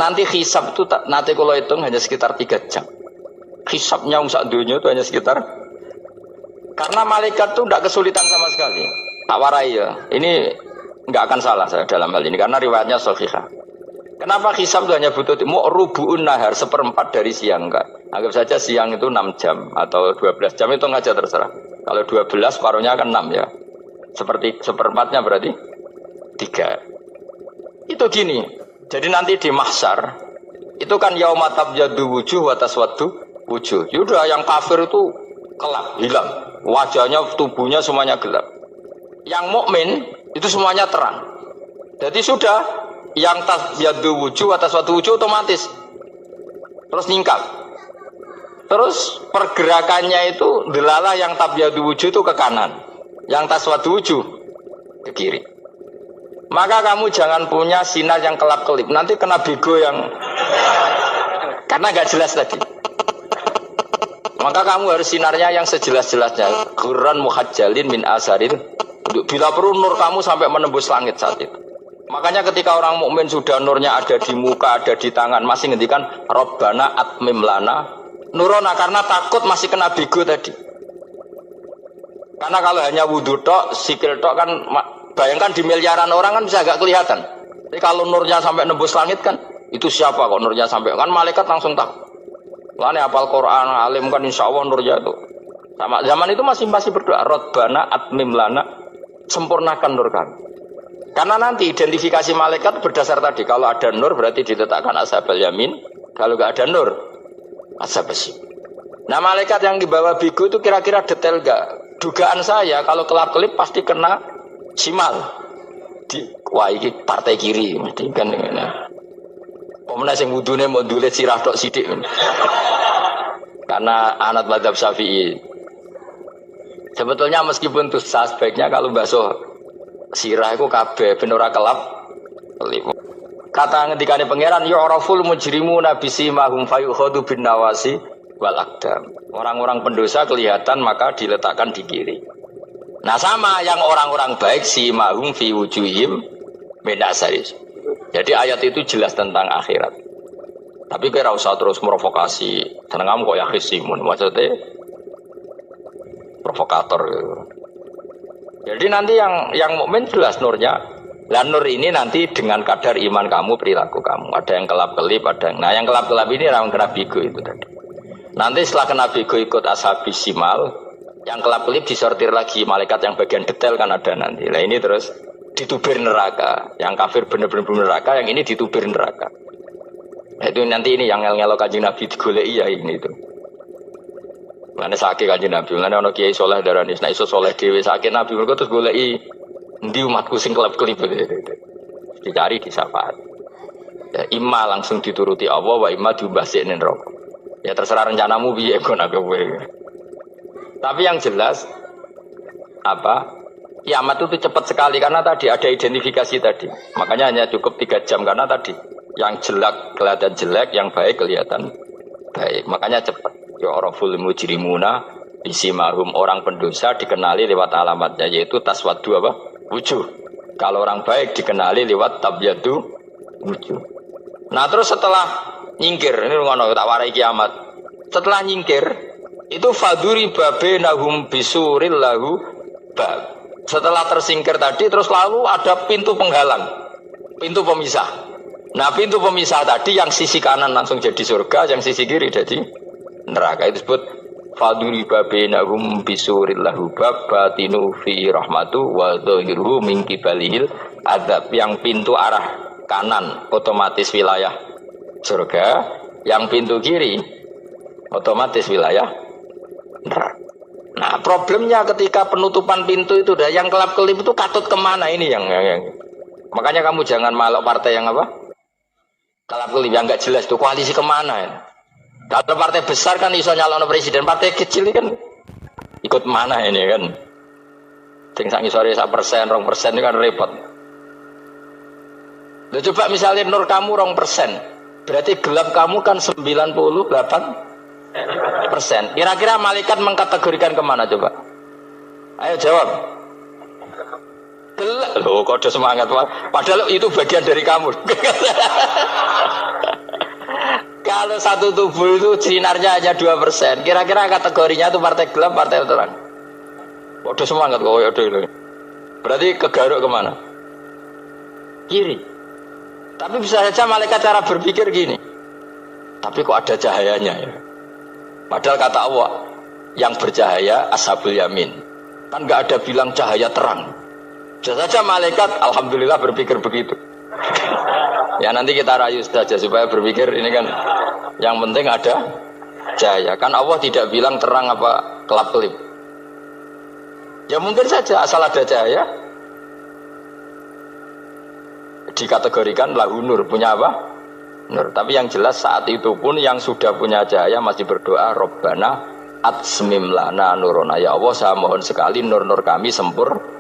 Nanti hisab itu nanti kalau hitung hanya sekitar 3 jam. Hisabnya sak dunia itu hanya sekitar. Karena malaikat itu tidak kesulitan sama sekali. Tak warai ya. Ini nggak akan salah saya dalam hal ini karena riwayatnya sahihah. Kenapa hisab itu hanya butuh rubu'un nahar, 1/4 dari siang enggak? Anggap saja siang itu 6 jam atau 12 jam itu aja terserah. Kalau 12 paruhnya akan 6 ya. Seperti 1/4-nya berarti 3. Itu gini. Jadi nanti di mahsyar itu kan yauma tabyaddu wujuh wa taswaddu wujuh. Yaudah yang kafir itu kelap, hilang. Wajahnya, tubuhnya semuanya gelap. Yang mukmin itu semuanya terang. Jadi sudah yang tabyaddu wujuh wa taswaddu wujuh otomatis terus nyingkap. Terus pergerakannya itu delalah yang tabyaddu wujuh itu ke kanan, yang taswaddu wujuh ke kiri. Maka kamu jangan punya sinar yang kelap-kelip. Nanti kena bego yang karena nggak jelas tadi. Maka kamu harus sinarnya yang sejelas-jelasnya. Ghurran muhajjalin min asarin. Bila perlu nur kamu sampai menembus langit saat itu. Makanya ketika orang mukmin sudah nurnya ada di muka, ada di tangan, masih ngendikan Rabbana atmim lana nurona karena takut masih kena bego tadi. Karena kalau hanya wudhu tok, sikil tok kan bayangkan di miliaran orang kan bisa agak kelihatan. Tapi kalau nurnya sampai nembus langit kan, itu siapa kok nurnya sampai? Kan malaikat langsung tahu. Lah nih hafal Quran, alim kan insya Allah nurnya itu. Sama zaman itu masih berdoa, Rabbana atmim lana, sempurnakan nur kami. Karena nanti identifikasi malaikat berdasar tadi. Kalau ada nur berarti diletakkan ashabal yamin. Kalau nggak ada nur, ashabal shimal. Nah malaikat yang dibawa bigu itu kira-kira detail nggak? Dugaan saya kalau kelap-kelip pasti kena simal. Wah ini partai kiri. Kan ini. Pemenang yang wudhunya mau dulet sirah tok sidik. Karena anak madzhab Syafi'i. Sebetulnya meskipun itu sah, sebaiknya kalau basuh sirah itu kabeh ben ora kelap. Kata ngendikane pangeran yu'raful mujrimuna bisimahum fayukhadu bin nawasi wal aqdam. Orang-orang pendosa kelihatan maka diletakkan di kiri. Nah sama yang orang-orang baik simahum fi wujuhim min asaris. Jadi ayat itu jelas tentang akhirat. Tapi kira usah terus provokasi. Seneng kok ya khisimun maksudnya provokator gitu. Jadi nanti yang mukmin jelas nurnya. Lah nur ini nanti dengan kadar iman kamu, perilaku kamu. Ada yang kelap-kelip, ada yang. Nah, yang kelap-kelip ini orang kena bigo itu tadi. Nanti setelah kena bigo ikut ashabi simal, yang kelap-kelip disortir lagi malaikat yang bagian detail kan ada nanti. Nah, ini terus ditubir neraka. Yang kafir benar-benar neraka, yang ini ditubir neraka. Nah, itu nanti ini yang ngel-ngelo Kanjeng Nabi digoleki ya ini itu. Mana sakit Kanjeng Nabi, mana ono kiai soleh darani, nek iso soleh dhewe sakit Nabi mergo terus goleki endi umatku sing kelep-kelip dicari di syafaat. Ya imma langsung dituruti Allah wa imma diumbasine neraka. Ya terserah rencanamu piye kono kowe. Tapi yang jelas apa? Kiamat itu cepat sekali karena tadi ada identifikasi tadi. Makanya hanya cukup 3 jam karena tadi yang jelek kelihatan jelek, yang baik kelihatan baik. Makanya cepat. Ya oraful mujrimuna bisimahum, orang pendosa dikenali lewat alamatnya yaitu taswaddu apa? Wujuh. Kalau orang baik dikenali lewat tabyaddu wujuh. Nah terus setelah nyingkir, ini ngono tak warai kiamat. Setelah nyingkir itu faduri babenahum bisuril lahu bab. Setelah tersingkir tadi terus lalu ada pintu penghalang, pintu pemisah. Nah pintu pemisah tadi yang sisi kanan langsung jadi surga, yang sisi kiri jadi neraka. Itu disebut faduri babenahum bisuril lahu bab batinu fi rahmatu wa dhahiruhu min qibalihil adzab. Yang pintu arah kanan otomatis wilayah surga, yang pintu kiri otomatis wilayah neraka. Nah problemnya ketika penutupan pintu itu dah yang kelap-kelip itu katut kemana ini yang makanya kamu jangan malok partai yang apa kelap-kelip yang nggak jelas itu koalisi kemana ya. Kalau partai besar kan iso nyalon presiden, partai kecil ini kan ikut mana ini kan? Sing sak ngisore 1%, 2% ini kan repot. Loh, coba misalnya nur kamu 2%, berarti gelap kamu kan 98%. Kira-kira malaikat mengkategorikan kemana coba? Ayo jawab. Gelap. Loh, kode semangat Pak. Padahal itu bagian dari kamu. Kalau satu tubuh itu sinarnya hanya 2%, kira-kira kategorinya itu partai gelap, partai terang. Waduh semangat kok, waduh. Berarti kegaruk kemana? Kiri. Tapi bisa saja malaikat cara berpikir gini. Tapi kok ada cahayanya ya? Padahal kata Allah, yang bercahaya ashabul yamin. Kan nggak ada bilang cahaya terang. Bisa saja malaikat, alhamdulillah berpikir begitu. Ya nanti kita rayu saja supaya berpikir ini kan yang penting ada cahaya. Kan Allah tidak bilang terang apa kelap-kelip. Ya mungkin saja asal ada cahaya dikategorikan lahu nur, punya apa? Nur. Tapi yang jelas saat itu pun yang sudah punya cahaya masih berdoa Rabbana atsmim lana nurona, ya Allah saya mohon sekali nur-nur kami sempurna.